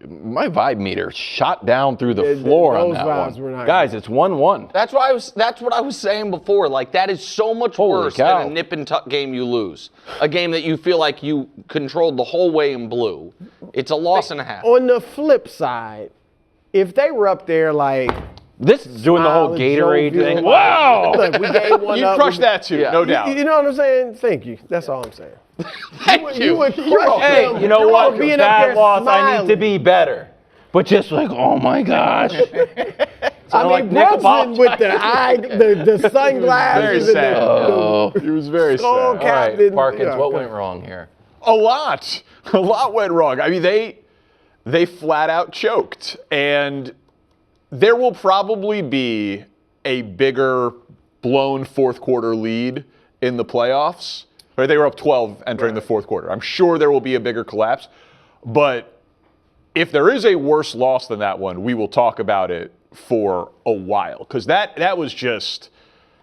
my vibe meter shot down through the floor on that one. Guys, it's 1-1. That's what I was saying before. Like, that is so much worse than a nip and tuck game you lose. A game that you feel like you controlled the whole way and blew. It's a loss and a half. On the flip side, if they were up there like this is doing the whole Gatorade thing. Wow! Look, we gave one you up. crushed that too, no doubt. You know what I'm saying? Thank you. That's all I'm saying. Thank you. Hey, you know what? Bad loss. I need to be better. But just like, oh my gosh. I mean, Brunson with the sunglasses. Very sad. He was very sad. All right, Parkins, what went wrong here? A lot went wrong. I mean, they flat out choked, and there will probably be a bigger blown fourth quarter lead in the playoffs. Right? They were up 12 entering the fourth quarter. I'm sure there will be a bigger collapse, but if there is a worse loss than that one, we will talk about it for a while, because that was just.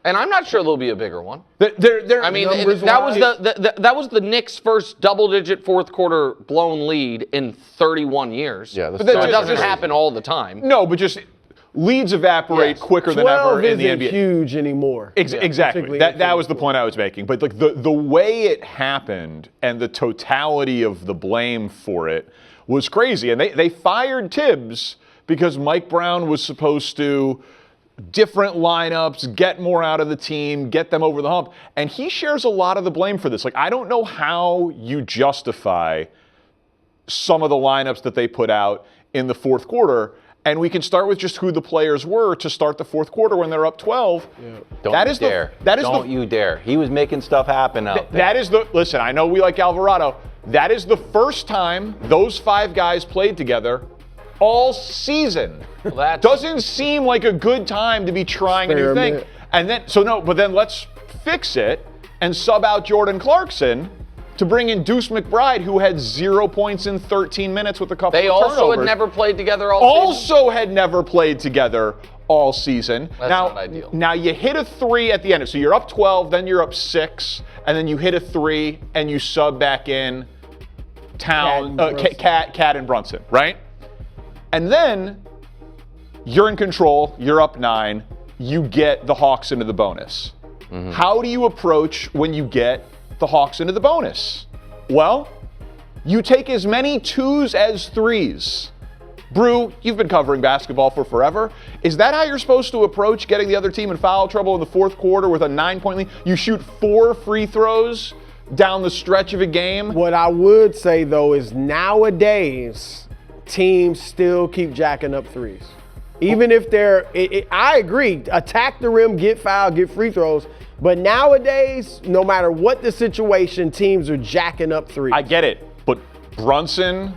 And I'm not sure there'll be a bigger one. I mean, that was the Knicks' first double-digit fourth quarter blown lead in 31 years. Yeah, so it doesn't happen all the time. No, but just leads evaporate quicker than ever in the NBA. 12 isn't huge anymore. Exactly. That was the point I was making. But like the way it happened and the totality of the blame for it was crazy. And they fired Tibbs because Mike Brown was supposed to different lineups, get more out of the team, get them over the hump. And he shares a lot of the blame for this. Like, I don't know how you justify some of the lineups that they put out in the fourth quarter. And we can start with just who the players were to start the fourth quarter when they're up 12. Yeah. Don't you dare. He was making stuff happen out there. Listen, I know we like Alvarado. That is the first time those five guys played together all season. Well, that doesn't seem like a good time to be trying a new thing. And then, but then let's fix it and sub out Jordan Clarkson to bring in Deuce McBride, who had 0 points in 13 minutes with a couple of turnovers. They also had never played together all season. Also had never played together all season. That's not ideal. Now you hit a three at the end. So you're up 12, then you're up 6, and then you hit a three and you sub back in Cat and Brunson, right? And then you're in control, you're up 9, you get the Hawks into the bonus. Mm-hmm. How do you approach when you get the Hawks into the bonus? Well, you take as many 2s as 3s. Brew, you've been covering basketball for forever. Is that how you're supposed to approach getting the other team in foul trouble in the fourth quarter with a 9-point lead? You shoot 4 free throws down the stretch of a game? What I would say, though, is nowadays, teams still keep jacking up 3s. Even if they're, I agree, attack the rim, get fouled, get free throws. But nowadays, no matter what the situation, teams are jacking up 3s. I get it, but Brunson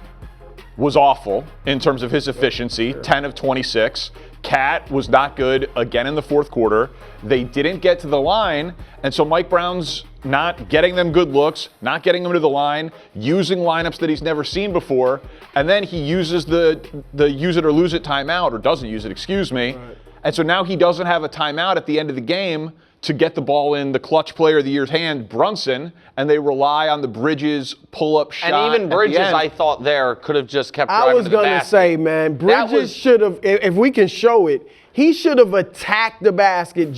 was awful in terms of his efficiency, 10 of 26. Cat was not good again in the fourth quarter. They didn't get to the line, and so Mike Brown's not getting them good looks, not getting them to the line, using lineups that he's never seen before, and then he uses the use it or lose it timeout, or doesn't use it, excuse me. Right. And so now he doesn't have a timeout at the end of the game to get the ball in the clutch player of the year's hand, Brunson, and they rely on the Bridges pull-up shot. And even Bridges, I thought could have just kept driving I was going to say, man, Bridges should have, if we can show it, he should have attacked the basket.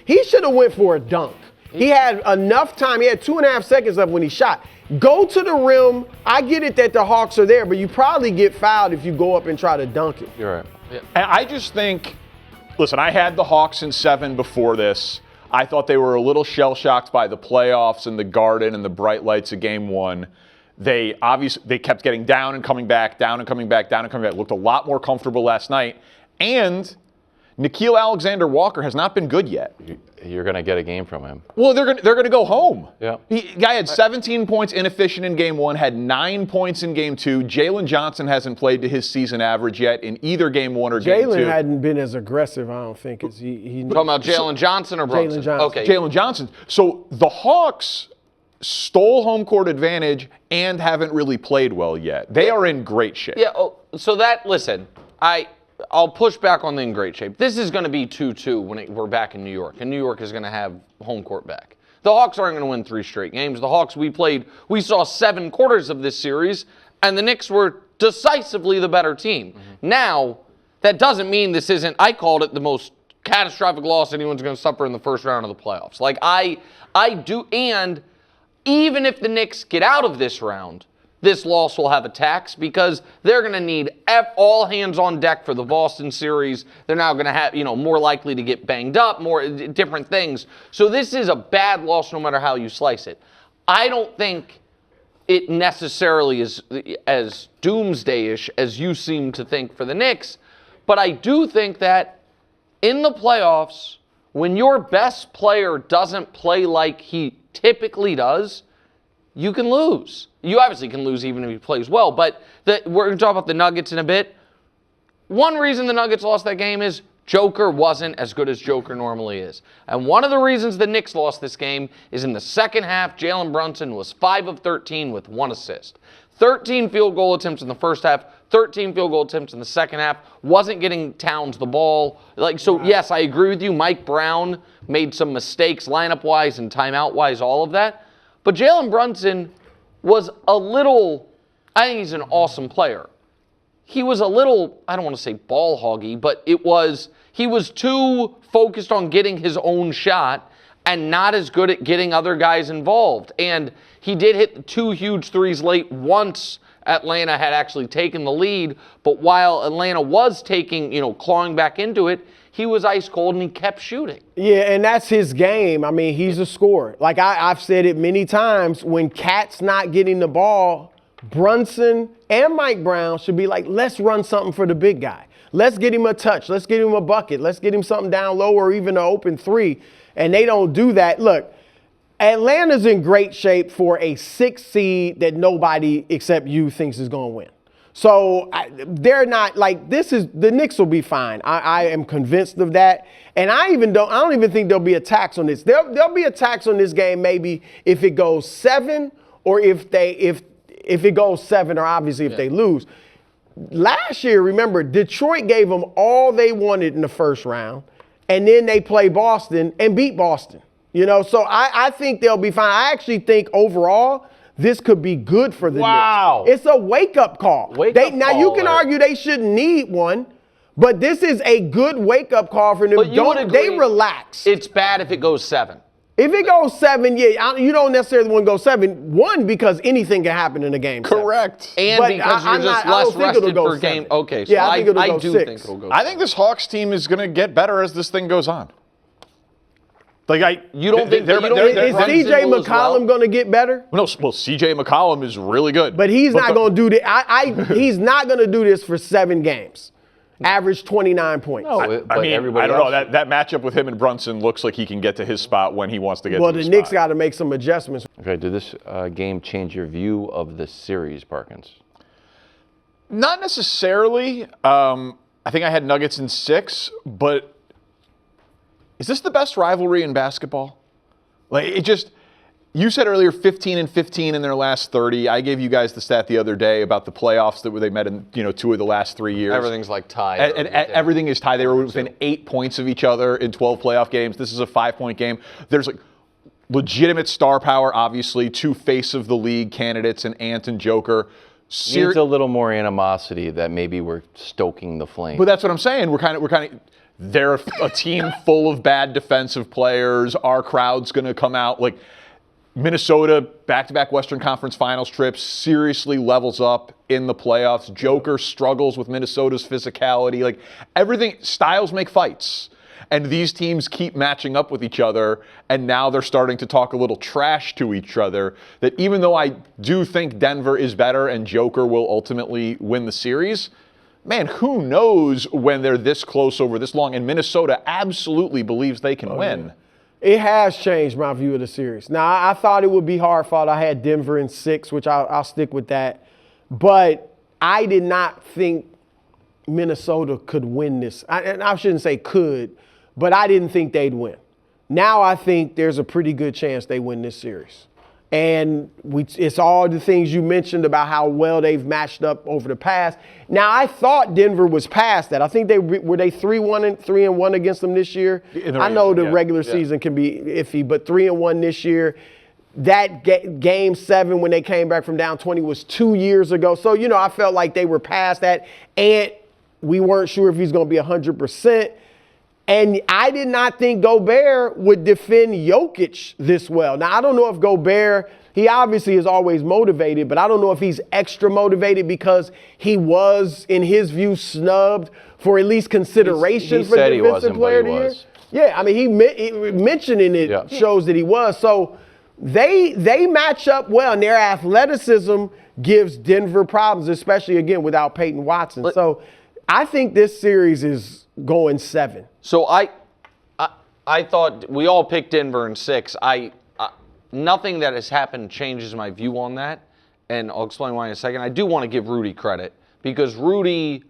He should have went for a dunk. He had enough time. He had 2.5 seconds left when he shot. Go to the rim. I get it that the Hawks are there, but you probably get fouled if you go up and try to dunk it. You're right. Yeah. And I just think, listen, I had the Hawks in 7 before this. I thought they were a little shell-shocked by the playoffs and the Garden and the bright lights of Game 1. They kept getting down and coming back, down and coming back, down and coming back. Looked a lot more comfortable last night. And Nickeil Alexander-Walker has not been good yet. You're going to get a game from him. Well, they're going to go home. Yeah. Guy had 17 points inefficient in Game 1, had 9 points in Game 2. Jalen Johnson hasn't played to his season average yet in either Game 1 or Game 2. Jalen hadn't been as aggressive, I don't think. Talking about Jalen Johnson or Brunson? Jalen Johnson. Okay. Jalen Johnson. So the Hawks stole home court advantage and haven't really played well yet. They are in great shape. Yeah, listen, I'll push back on the in great shape. This is going to be 2-2 when we're back in New York, and New York is going to have home court back. The Hawks aren't going to win 3 straight games. The Hawks, we saw 7 quarters of this series, and the Knicks were decisively the better team. Now, that doesn't mean this isn't, I called it the most catastrophic loss anyone's going to suffer in the first round of the playoffs. Like, I do, and even if the Knicks get out of this round, this loss will have a tax because they're going to need all hands on deck for the Boston series. They're now going to have, more likely to get banged up, more different things. So this is a bad loss no matter how you slice it. I don't think it necessarily is as doomsday-ish as you seem to think for the Knicks, but I do think that in the playoffs, when your best player doesn't play like he typically does, you can lose. You obviously can lose even if he plays well, but we're going to talk about the Nuggets in a bit. One reason the Nuggets lost that game is Joker wasn't as good as Joker normally is. And one of the reasons the Knicks lost this game is in the second half, Jalen Brunson was 5 of 13 with 1 assist. 13 field goal attempts in the first half, 13 field goal attempts in the second half, wasn't getting Towns the ball. Yes, I agree with you. Mike Brown made some mistakes lineup-wise and timeout-wise, all of that. But Jalen Brunson was a little, I think he's an awesome player. He was a little, I don't want to say ball hoggy, but he was too focused on getting his own shot and not as good at getting other guys involved. And he did hit the 2 huge threes late once Atlanta had actually taken the lead, but while Atlanta was clawing back into it, he was ice cold and he kept shooting. Yeah, and that's his game. I mean, he's a scorer. Like I've said it many times, when Cat's not getting the ball, Brunson and Mike Brown should be like, let's run something for the big guy. Let's get him a touch. Let's get him a bucket. Let's get him something down low or even an open 3. And they don't do that. Look, Atlanta's in great shape for a 6 seed that nobody except you thinks is going to win. So they're not like, the Knicks will be fine. I am convinced of that. And I don't even think there'll be a tax on this. There'll be a tax on this game maybe if it goes 7 or if it goes 7 or obviously if they lose. Last year, remember, Detroit gave them all they wanted in the first round, and then they play Boston and beat Boston. So I think they'll be fine. I actually think overall, this could be good for the Knicks. It's a wake-up call. Now, you can argue they shouldn't need one, but this is a good wake-up call for them. They relax. It's bad if it goes 7. If it goes 7, you don't necessarily want to go 7. 1, because anything can happen in a game. Correct. And because you're just less rested for game. Okay, so I do 6. think it'll go 7. I think this Hawks team is going to get better as this thing goes on. You don't think is C.J. McCollum going to get better? No, well, C.J. McCollum is really good. But he's not going to do this. He's not going to do this for 7 games. Average 29 points. No, I don't know. That matchup with him and Brunson looks like he can get to his spot when he wants to get to his spot. Well, the Knicks got to make some adjustments. Okay, did this game change your view of the series, Parkins? Not necessarily. I think I had Nuggets in 6, but is this the best rivalry in basketball? You said earlier 15 and 15 in their last 30. I gave you guys the stat the other day about the playoffs that they met in 2 of the last 3 years. Everything's tied. And everything is tied. They were within 8 points of each other in 12 playoff games. This is a 5-point game. There's legitimate star power, obviously. 2 face of the league candidates, and Ant and Joker. Needs a little more animosity that maybe we're stoking the flame. But that's what I'm saying. We're kind of. They're a team full of bad defensive players. Our crowd's going to come out. Minnesota, back-to-back Western Conference Finals trips, seriously levels up in the playoffs. Joker struggles with Minnesota's physicality. Everything, styles make fights. And these teams keep matching up with each other, and now they're starting to talk a little trash to each other. That even though I do think Denver is better and Joker will ultimately win the series, man, who knows when they're this close over this long? And Minnesota absolutely believes they can win. It has changed my view of the series. Now, I thought it would be hard fought. I had Denver in 6, which I'll stick with that. But I did not think Minnesota could win this. And I shouldn't say could, but I didn't think they'd win. Now I think there's a pretty good chance they win this series. And it's all the things you mentioned about how well they've matched up over the past. Now, I thought Denver was past that. I think were they 3-1 against them this year. I know the regular season can be iffy, but 3-1 this year. that game 7 when they came back from down 20 was 2 years ago. So, you know, I felt like they were past that. And we weren't sure if he's going to be 100%. And I did not think Gobert would defend Jokic this well. Now, I don't know if Gobert, he obviously is always motivated, but I don't know if he's extra motivated because he was, in his view, snubbed for at least consideration for Defensive Player of the Year. Yeah, I mean, he mentioning it shows that he was. So they match up well, and their athleticism gives Denver problems, especially, again, without Peyton Watson. So I think this series is going 7. So I thought we all picked Denver in 6. Nothing that has happened changes my view on that, and I'll explain why in a second. I do want to give Rudy credit because Rudy,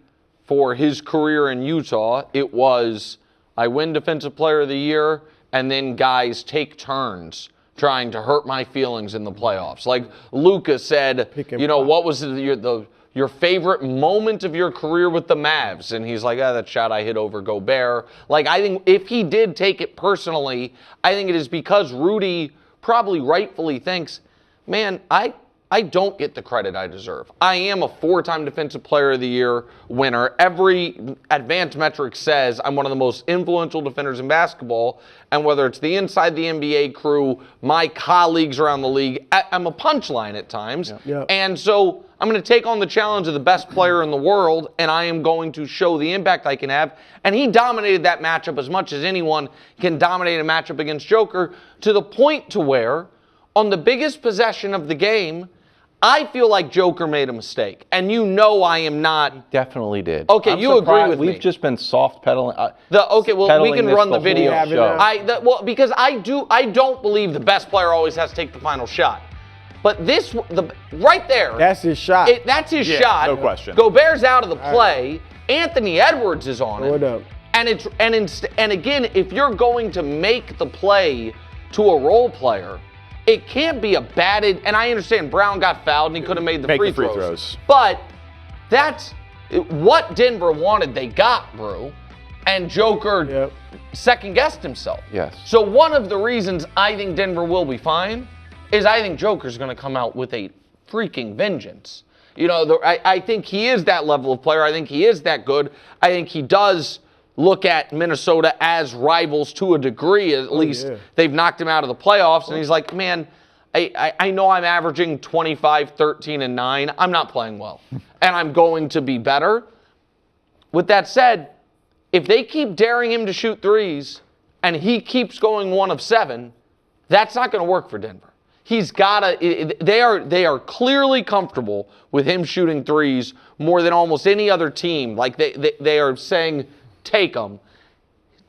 for his career in Utah, it was I win Defensive Player of the Year, and then guys take turns trying to hurt my feelings in the playoffs. Like Luka said, you know, what was your favorite moment of your career with the Mavs? And he's like, that shot I hit over Gobert. Like, I think if he did take it personally, I think it is because Rudy probably rightfully thinks, man, I don't get the credit I deserve. I am a 4-time Defensive Player of the Year winner. Every advanced metric says I'm one of the most influential defenders in basketball. And whether it's the inside the NBA crew, my colleagues around the league, I'm a punchline at times. And so I'm going to take on the challenge of the best player in the world, and I am going to show the impact I can have. And he dominated that matchup as much as anyone can dominate a matchup against Joker, to the point to where on the biggest possession of the game, I feel like Joker made a mistake, and you know I am not. He definitely did. Okay, you agree with me. We've just been soft pedaling. Okay, well, we can run the video. Show. Because I don't believe the best player always has to take the final shot. But right there. That's his shot. That's his shot. No question. Gobert's out of the play. Anthony Edwards is on it. Up. And again, if you're going to make the play to a role player, it can't be a batted, and I understand Brown got fouled and he could have made the free throws. But that's what Denver wanted, they got, bro. And Joker second-guessed himself. Yes. So one of the reasons I think Denver will be fine is I think Joker's going to come out with a freaking vengeance. You know, I think he is that level of player. I think he is that good. I think he does look at Minnesota as rivals to a degree, at least. They've knocked him out of the playoffs, and he's like, man, I know I'm averaging 25, 13, and 9. I'm not playing well, and I'm going to be better. With that said, if they keep daring him to shoot threes, and he keeps going 1 of 7, that's not going to work for Denver. He's got to. They are clearly comfortable with him shooting threes more than almost any other team. Like they are saying, take him.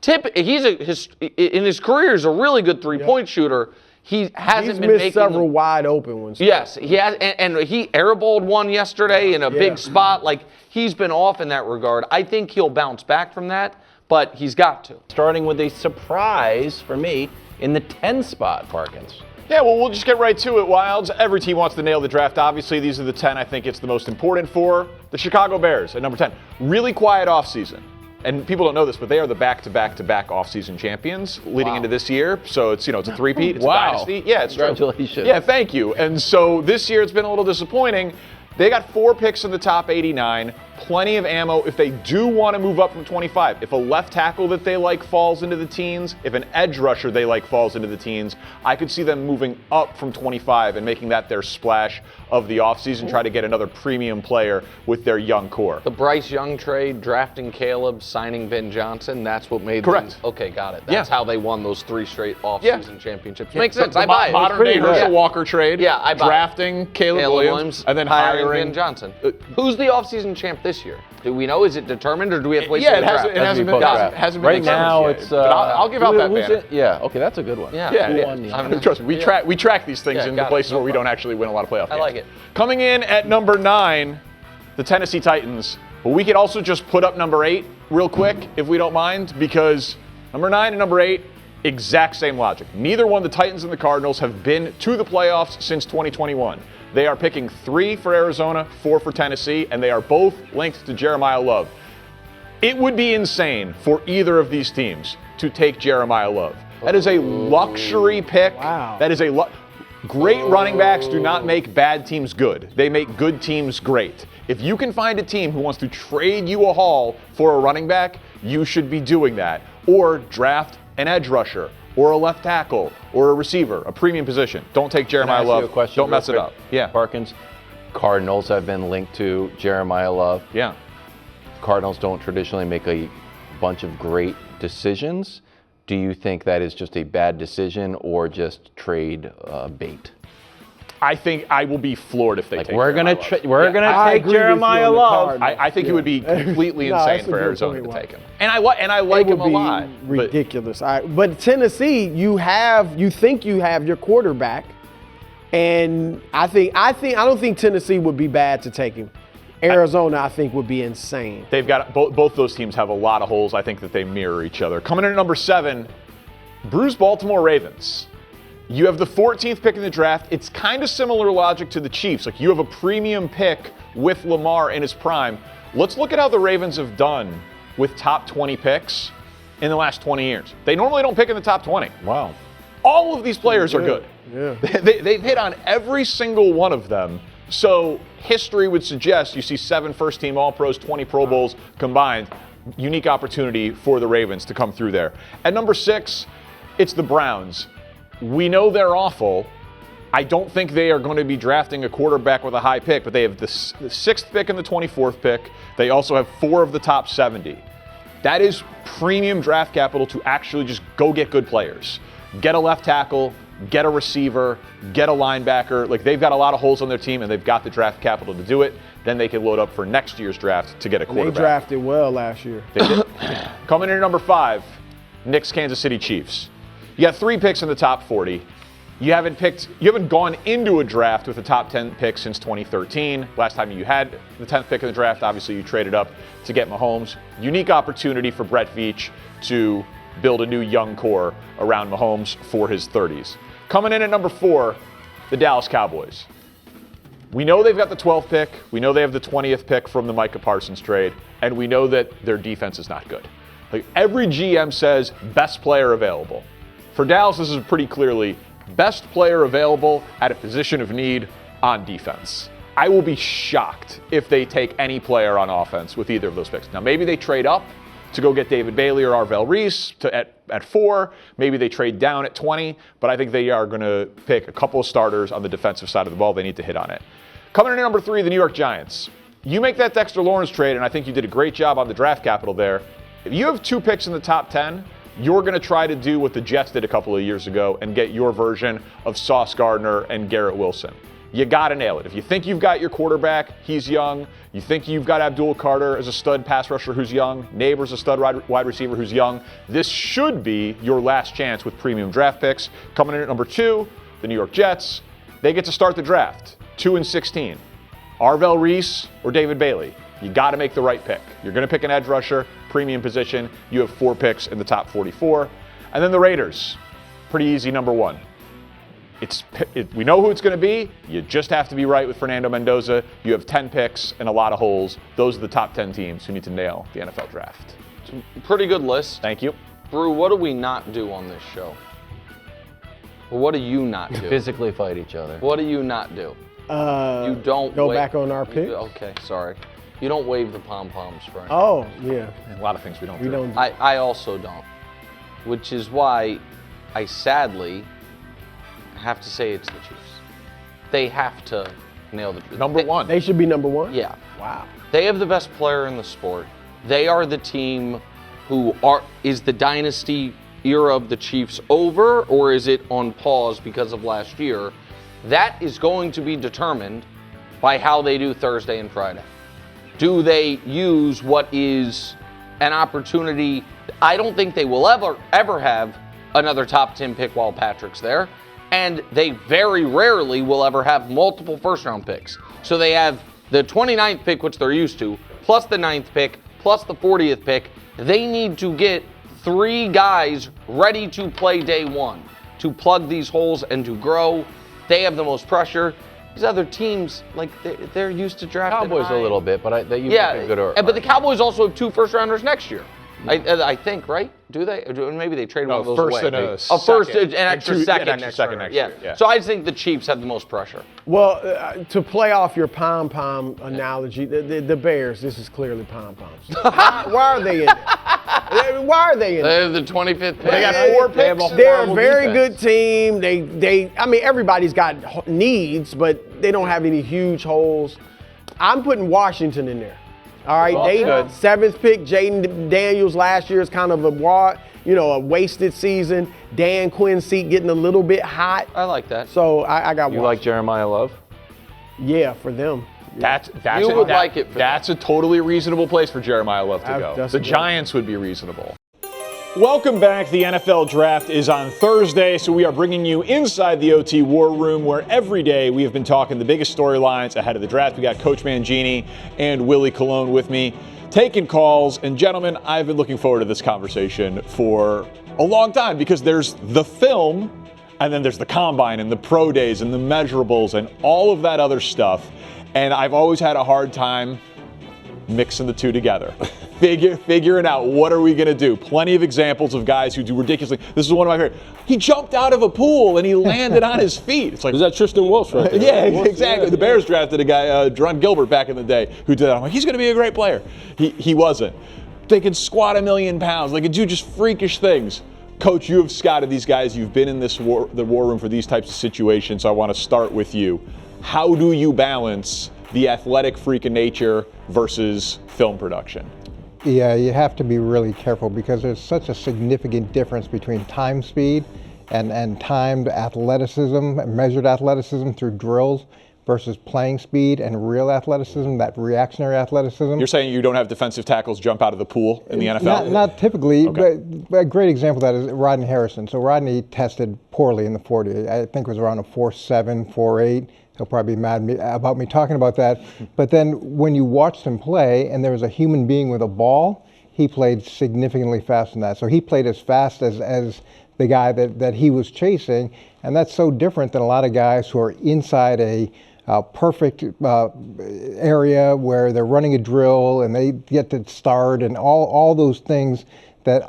In his career, he's a really good three-point shooter. He hasn't been making several wide open ones. Yes, he has, and he airballed one yesterday in a big spot. Like, he's been off in that regard. I think he'll bounce back from that, but he's got to. Starting with a surprise for me in the 10 spot, Parkins. Yeah, well, we'll just get right to it, Wilds. Every team wants to nail the draft. Obviously, these are the 10 I think it's the most important for. The Chicago Bears at number 10. Really quiet offseason. And people don't know this, but they are the back-to-back-to-back offseason champions leading into this year. So it's a three-peat. It's a dynasty. Yeah, it's Congratulations. True. Yeah, thank you. And so this year it's been a little disappointing. They got 4 picks in the top 89. Plenty of ammo if they do want to move up from 25. If a left tackle that they like falls into the teens, if an edge rusher they like falls into the teens, I could see them moving up from 25 and making that their splash of the offseason, try to get another premium player with their young core. The Bryce Young trade, drafting Caleb, signing Ben Johnson, that's what made Correct. them. Okay, got it. That's how they won those 3 straight offseason championships. Makes sense. The I buy it. Modern-day Herschel Walker trade. Yeah, I buy drafting it. Caleb Williams, and then hiring Ben Johnson. Who's the offseason champ this year? Do we know? Is it determined, or do we have to wait till the draft? It hasn't been right now. Yet. It's but I'll give out that banner. Yeah, okay, that's a good one. Yeah. Trust me, we track these things in the places where we don't actually win a lot of playoff games. I like it. Coming in at number 9, the Tennessee Titans. But we could also just put up number 8 real quick, if we don't mind, because number 9 and number 8, exact same logic. Neither one, the Titans and the Cardinals, have been to the playoffs since 2021. They are picking 3 for Arizona, 4 for Tennessee, and they are both linked to Jeremiah Love. It would be insane for either of these teams to take Jeremiah Love. That is a luxury pick. Wow. That is Great running backs do not make bad teams good. They make good teams great. If you can find a team who wants to trade you a haul for a running back, you should be doing that. Or draft an edge rusher, or a left tackle, or a receiver, a premium position. Don't take Jeremiah Love. Don't mess it up. Yeah. Parkins, Cardinals have been linked to Jeremiah Love. Yeah. Cardinals don't traditionally make a bunch of great decisions. Do you think that is just a bad decision or just trade bait? I think I will be floored if they take we're gonna I take agree with you Jeremiah on the Love. Cardinals. I think it would be completely No, insane that's a for good Arizona point, to Wyatt. take him. And I like him a lot. It would be ridiculous. But Tennessee, you think you have your quarterback, and I don't think Tennessee would be bad to take him. Arizona, I think, would be insane. They've got both those teams have a lot of holes. I think that they mirror each other. Coming in at number 7, Bruce Baltimore Ravens. You have the 14th pick in the draft. It's kind of similar logic to the Chiefs. Like, you have a premium pick with Lamar in his prime. Let's look at how the Ravens have done with top 20 picks in the last 20 years. They normally don't pick in the top 20. Wow. All of these players are good. Yeah. They've hit on every single one of them. So history would suggest you see 7 first-team All-Pros, 20 Pro Bowls combined. Unique opportunity for the Ravens to come through there. At number 6, it's the Browns. We know they're awful. I don't think they are going to be drafting a quarterback with a high pick, but they have the 6th pick and the 24th pick. They also have 4 of the top 70. That is premium draft capital to actually just go get good players. Get a left tackle, get a receiver, get a linebacker. Like, they've got a lot of holes on their team, and they've got the draft capital to do it. Then they can load up for next year's draft to get a quarterback. They drafted well last year. They did. Coming in at number 5, Knicks, Kansas City Chiefs. You got 3 picks in the top 40. You haven't gone into a draft with a top 10 pick since 2013. Last time you had the 10th pick in the draft, obviously you traded up to get Mahomes. Unique opportunity for Brett Veach to build a new young core around Mahomes for his 30s. Coming in at number 4, the Dallas Cowboys. We know they've got the 12th pick. We know they have the 20th pick from the Micah Parsons trade. And we know that their defense is not good. Like, every GM says best player available. For Dallas, this is pretty clearly best player available at a position of need on defense. I will be shocked if they take any player on offense with either of those picks. Now, maybe they trade up to go get David Bailey or Arvell Reese at 4. Maybe they trade down at 20, but I think they are going to pick a couple of starters on the defensive side of the ball. They need to hit on it. Coming in at number 3, the New York Giants. You make that Dexter Lawrence trade, and I think you did a great job on the draft capital there. If you have 2 picks in the top 10, you're going to try to do what the Jets did a couple of years ago and get your version of Sauce Gardner and Garrett Wilson. You got to nail it. If you think you've got your quarterback, he's young. You think you've got Abdul Carter as a stud pass rusher who's young. Neighbors a stud wide receiver who's young. This should be your last chance with premium draft picks. Coming in at number 2, the New York Jets. They get to start the draft, 2 and 16. Arvell Reese or David Bailey. You got to make the right pick. You're going to pick an edge rusher, premium position. You have 4 picks in the top 44. And then the Raiders. Pretty easy, number 1. We know who it's going to be. You just have to be right with Fernando Mendoza. You have 10 picks and a lot of holes. Those are the top 10 teams who need to nail the NFL draft. It's a pretty good list. Thank you. Brew, what do we not do on this show? Or what do you not do? Physically fight each other. What do you not do? You don't go back on our picks. Okay, sorry. You don't wave the pom-poms for anything. Oh, yeah. A lot of things we don't do. I also don't. Which is why I sadly have to say it's the Chiefs. They have to nail the Chiefs. Number 1. They should be number 1? Yeah. Wow. They have the best player in the sport. They are the team is the dynasty era of the Chiefs over, or is it on pause because of last year? That is going to be determined by how they do Thursday and Friday. Do they use what is an opportunity? I don't think they will ever have another top 10 pick while Patrick's there. And they very rarely will ever have multiple first-round picks. So they have the 29th pick, which they're used to, plus the 9th pick, plus the 40th pick. They need to get 3 guys ready to play day 1 to plug these holes and to grow. They have the most pressure. These other teams, like, they're used to drafting Cowboys high. a little bit, but you make a good but the Cowboys also have 2 first-rounders next year. I think, right? Do they? Maybe they trade one of those first away. and a first second. an extra And second. an extra second next year, yeah. So I just think the Chiefs have the most pressure. Well, to play off your pom-pom analogy, the Bears, this is clearly pom-poms. Why are they in it? Why are they in it? They're the 25th pick. They got 4 picks. They're a very good team. I mean, everybody's got needs, but they don't have any huge holes. I'm putting Washington in there. All right, Well, they good. 7th pick. Jaden Daniels last year is kind of a wasted season. Dan Quinn's seat getting a little bit hot. I like that. So I got You Washington. like Jeremiah Love? Yeah, for them. That's You would like it for That's a totally reasonable place for Jeremiah Love to go. That's The good. Giants would be reasonable. Welcome back. The NFL Draft is on Thursday, so we are bringing you inside the OT War Room, where every day we have been talking the biggest storylines ahead of the draft. We got Coach Mangini and Willie Colon with me, taking calls. And gentlemen, I've been looking forward to this conversation for a long time because there's the film, and then there's the combine and the pro days and the measurables and all of that other stuff. And I've always had a hard time mixing the two together. Figuring out what are we going to do. Plenty of examples of guys who do ridiculously. This is one of my favorite. He jumped out of a pool and he landed on his feet. It's like, Is that Tristan Welch right there? yeah, exactly. The Bears drafted a guy, Ron Gilbert, back in the day who did that. I'm like, he's going to be a great player. He wasn't. They can squat 1,000,000 pounds. They can do just freakish things. Coach, you have scouted these guys. You've been in the war room for these types of situations. So I want to start with you. How do you balance the athletic freak of nature versus film production? Yeah, you have to be really careful because there's such a significant difference between time speed and timed athleticism, measured athleticism through drills versus playing speed and real athleticism, that reactionary athleticism. You're saying you don't have defensive tackles jump out of the pool in the NFL? Not typically, Okay. but a great example of that is Rodney Harrison. So Rodney tested poorly in the 40. I think it was around a 4.7, 4.8. He'll probably be mad about me talking about that. But then when you watched him play and there was a human being with a ball, he played significantly faster than that. So he played as fast as the guy that he was chasing. And that's so different than a lot of guys who are inside a perfect area where they're running a drill and they get to start and all those things that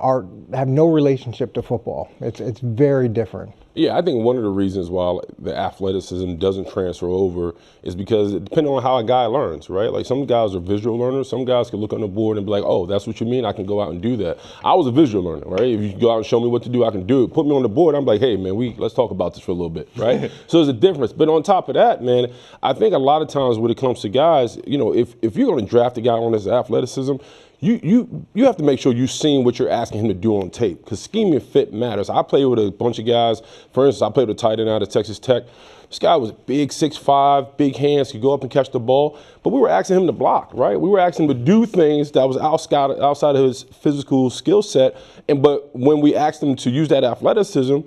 have no relationship to football. It's very different. Yeah, I think one of the reasons why the athleticism doesn't transfer over is because it depends on how a guy learns, right? Like some guys are visual learners. Some guys can look on the board and be like, oh, that's what you mean? I can go out and do that. I was a visual learner, right? If you go out and show me what to do, I can do it. Put me on the board, I'm like, hey, man, let's talk about this for a little bit, right? So there's a difference. But on top of that, man, I think a lot of times when it comes to guys, you know, if you're going to draft a guy on his athleticism, you have to make sure you've seen what you're asking him to do on tape because scheme and fit matters. I played with a bunch of guys. For instance, I played with a tight end out of Texas Tech. This guy was big, 6'5", big hands, could go up and catch the ball. But we were asking him to block, right? We were asking him to do things that was outside of his physical skill set. But when we asked him to use that athleticism,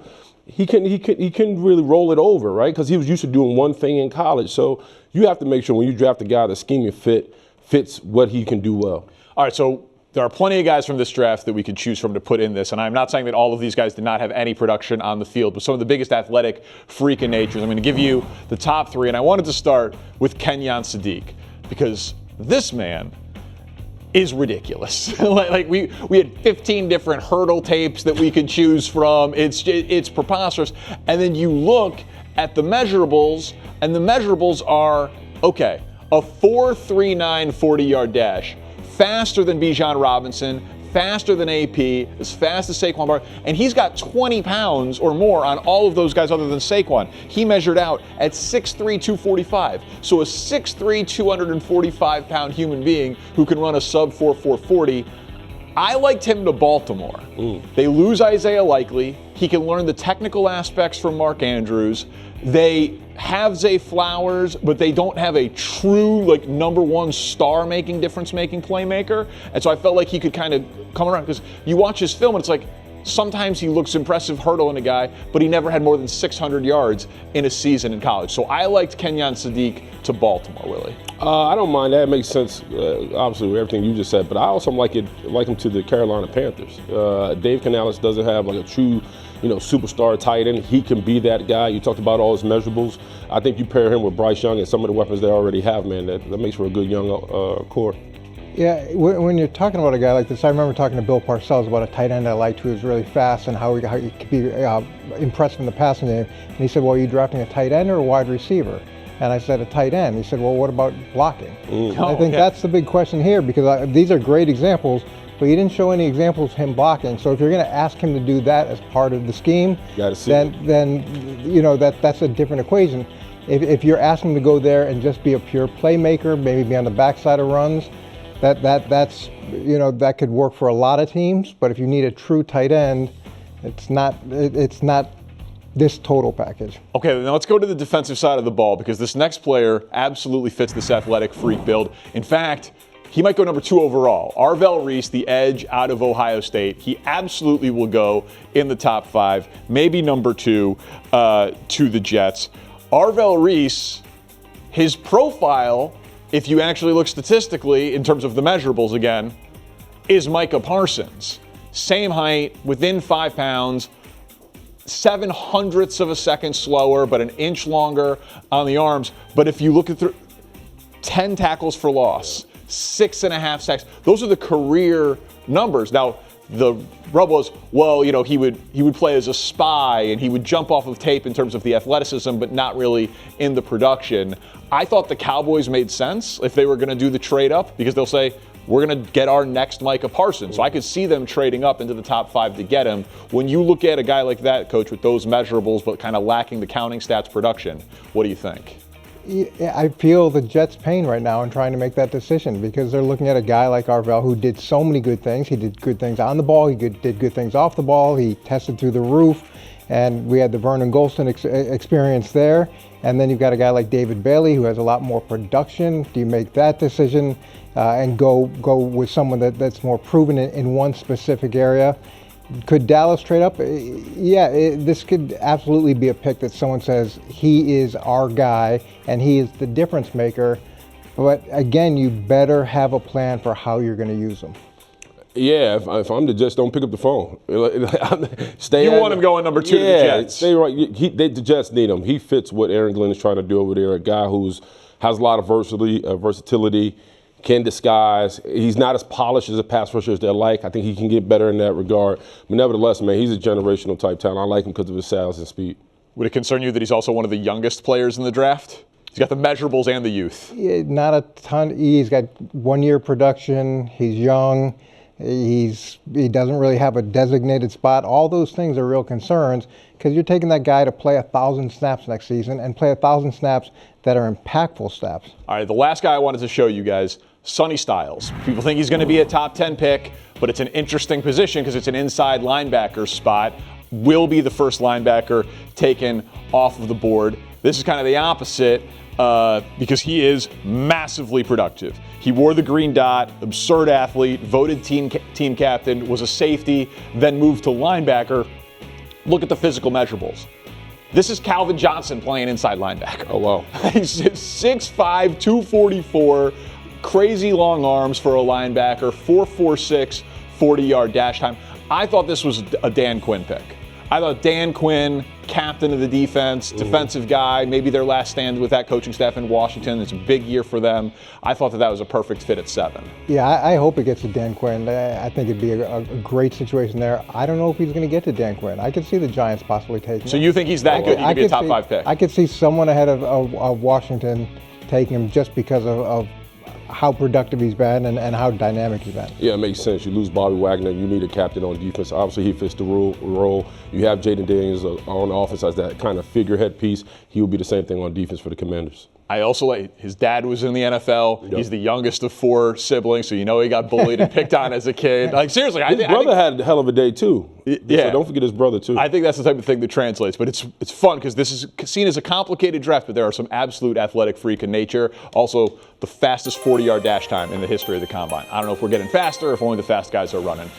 he couldn't really roll it over, right? Because he was used to doing one thing in college. So you have to make sure when you draft a guy, the scheme and fit fits what he can do well. All right, so there are plenty of guys from this draft that we could choose from to put in this, and I'm not saying that all of these guys did not have any production on the field, but some of the biggest athletic freak in natures. I'm going to give you the top three, and I wanted to start with Kenyon Sadiq because this man is ridiculous. like we had 15 different hurdle tapes that we could choose from. It's preposterous. And then you look at the measurables, and the measurables are, okay, a 4.39 40-yard dash. Faster than Bijan Robinson, faster than AP, as fast as Saquon Barkley, and he's got 20 pounds or more on all of those guys other than Saquon. He measured out at 6'3", 245. So a 6'3", 245-pound human being who can run a sub-4.40. I liked him to Baltimore. They lose Isaiah Likely. He can learn the technical aspects from Mark Andrews. They have Zay Flowers, but they don't have a true number one star-making, difference-making playmaker. And so I felt like he could kind of come around because you watch his film and it's like sometimes he looks impressive hurdling a guy, but he never had more than 600 yards in a season in college. So I liked Kenyon Sadiq to Baltimore, Willie. I don't mind that. It makes sense, obviously, with everything you just said. But I also like him to the Carolina Panthers. Dave Canales doesn't have a true, superstar tight end. He can be that guy. You talked about all his measurables. I think you pair him with Bryce Young and some of the weapons they already have, man. That makes for a good young core. Yeah, when you're talking about a guy like this, I remember talking to Bill Parcells about a tight end I liked who was really fast and how he could be impressive in the passing game. And he said, well, are you drafting a tight end or a wide receiver? And I said, a tight end. He said, well, what about blocking? I think that's the big question here, because these are great examples, but you didn't show any examples of him blocking. So if you're going to ask him to do that as part of the scheme, then you know that's a different equation. If you're asking him to go there and just be a pure playmaker, maybe be on the backside of runs, that's you know, that could work for a lot of teams. But if you need a true tight end, it's not this total package. Okay, now let's go to the defensive side of the ball, because this next player absolutely fits this athletic freak build. In fact, he might go number 2 overall. Arvell Reese, the edge out of Ohio State. He absolutely will go in the top 5, maybe number 2 to the Jets. Arvell Reese, his profile, if you actually look statistically in terms of the measurables again, is Micah Parsons. Same height, within 5 pounds, 0.07 of a second slower, but an inch longer on the arms. But if you look at 10 tackles for loss, 6.5 sacks, those are the career numbers. Now, the rub was, well, you know, he would play as a spy and he would jump off of tape in terms of the athleticism, but not really in the production. I thought the Cowboys made sense if they were going to do the trade up, because they'll say, we're going to get our next Micah Parsons. So I could see them trading up into the top 5 to get him. When you look at a guy like that, Coach, with those measurables, but kind of lacking the counting stats production, what do you think? I feel the Jets' pain right now in trying to make that decision, because they're looking at a guy like Arvell who did so many good things. He did good things on the ball. He did good things off the ball. He tested through the roof. And we had the Vernon Golston experience there. And then you've got a guy like David Bailey who has a lot more production. Do you make that decision and go with someone that's more proven in one specific area? Could Dallas trade up? Yeah, this could absolutely be a pick that someone says he is our guy and he is the difference maker. But again, you better have a plan for how you're going to use him. Yeah, if I'm the Jets, don't pick up the phone. Stay. You want him going number 2 to the Jets? Stay right. The Jets need him. He fits what Aaron Glenn is trying to do over there. A guy who's has a lot of versatility, can disguise. He's not as polished as a pass rusher as they like. I think he can get better in that regard. But nevertheless, man, he's a generational type talent. I like him because of his size and speed. Would it concern you that he's also one of the youngest players in the draft? He's got the measurables and the youth. Yeah, not a ton. He's got 1 year production. He's young. He doesn't really have a designated spot. All those things are real concerns, because you're taking that guy to play 1,000 snaps next season and play 1,000 snaps that are impactful snaps. All right, the last guy I wanted to show you guys, Sonny Styles. People think he's going to be a top 10 pick, but it's an interesting position because it's an inside linebacker spot. Will be the first linebacker taken off of the board. This is kind of the opposite because he is massively productive. He wore the green dot, absurd athlete, voted team captain, was a safety, then moved to linebacker. Look at the physical measurables. This is Calvin Johnson playing inside linebacker. Oh, wow. He's 6'5", 244, crazy long arms for a linebacker, 4.46 40-yard dash time. I thought this was a Dan Quinn pick. I thought Dan Quinn, captain of the defense, defensive guy, maybe their last stand with that coaching staff in Washington. It's a big year for them. I thought that was a perfect fit at 7. Yeah, I hope it gets to Dan Quinn. I think it'd be a great situation there. I don't know if he's going to get to Dan Quinn. I could see the Giants possibly taking him. So you think he's that good? He could be a top 5 pick? I could see someone ahead of Washington taking him just because of how productive he's been and how dynamic he's been. Yeah, it makes sense. You lose Bobby Wagner, you need a captain on defense. Obviously, he fits the role. You have Jaden Daniels on offense as that kind of figurehead piece. He will be the same thing on defense for the Commanders. I also like his dad was in the NFL. Yep. He's the youngest of 4 siblings, so you know he got bullied and picked on as a kid. Like seriously, his brother had a hell of a day too. Yeah, so don't forget his brother too. I think that's the type of thing that translates. But it's fun because this is seen as a complicated draft, but there are some absolute athletic freak in nature. Also, the fastest 40-yard dash time in the history of the combine. I don't know if we're getting faster, if only the fast guys are running.